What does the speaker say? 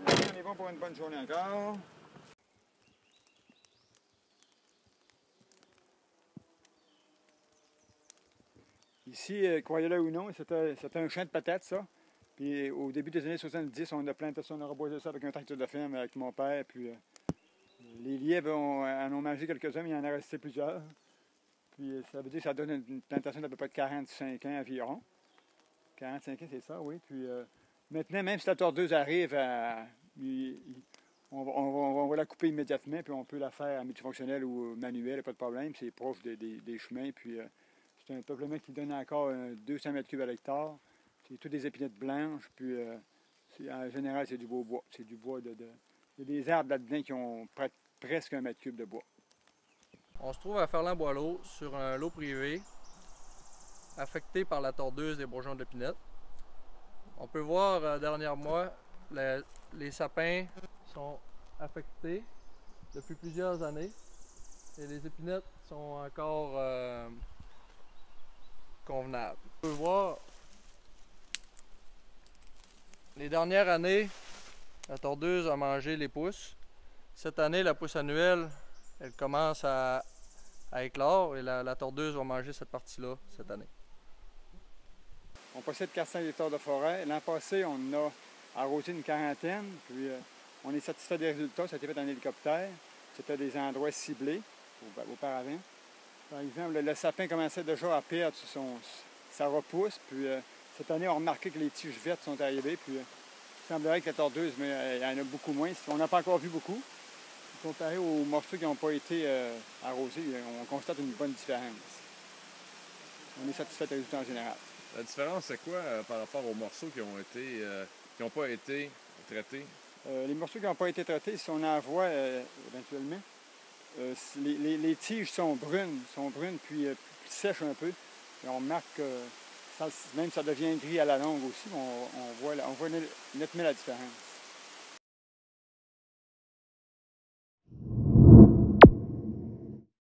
On est bon pour une bonne journée encore. Ici, croyez-le ou non, c'était un champ de patates, ça. Puis au début des années 70, on a planté ça, on a reboisé ça avec un tracteur de ferme avec mon père. Puis les lièvres en ont mangé quelques-uns, mais il en a resté plusieurs. Puis ça veut dire que ça donne une plantation d'à peu près de 45 ans environ. 45 ans, c'est ça, oui. Puis maintenant, même si la tordeuse arrive, on va la couper immédiatement, puis on peut la faire multifonctionnelle ou manuelle, pas de problème. C'est proche des chemins. Puis c'est un peuplement qui donne encore 200 mètres cubes à l'hectare. C'est toutes des épinettes blanches. Puis en général, c'est du beau bois. C'est du bois il y a des arbres là-dedans qui ont presque 1 mètre cube de bois. On se trouve à Ferland-Boileau sur un lot privé affecté par la tordeuse des bourgeons d'épinette. On peut voir derrière moi, les sapins sont affectés depuis plusieurs années et les épinettes sont encore convenables. On peut voir les dernières années, la tordeuse a mangé les pousses. Cette année, la pousse annuelle, elle commence à éclore et la tordeuse va manger cette partie-là cette année. On possède 400 hectares de forêt. L'an passé, on a arrosé une quarantaine, puis on est satisfait des résultats. Ça a été fait en hélicoptère. C'était des endroits ciblés auparavant. Par exemple, le sapin commençait déjà à perdre sa repousse, puis cette année, on a remarqué que les tiges vertes sont arrivées, puis il semblerait que la tordeuse, mais il y en a beaucoup moins. On n'a pas encore vu beaucoup. Comparé aux morceaux qui n'ont pas été arrosés, on constate une bonne différence. On est satisfait des résultats en général. La différence, c'est quoi par rapport aux morceaux qui n'ont pas été traités? Les morceaux qui n'ont pas été traités, si on en voit éventuellement, les tiges sont brunes puis plus sèches un peu. Et on remarque que même ça devient gris à la longue aussi. On voit nettement la différence.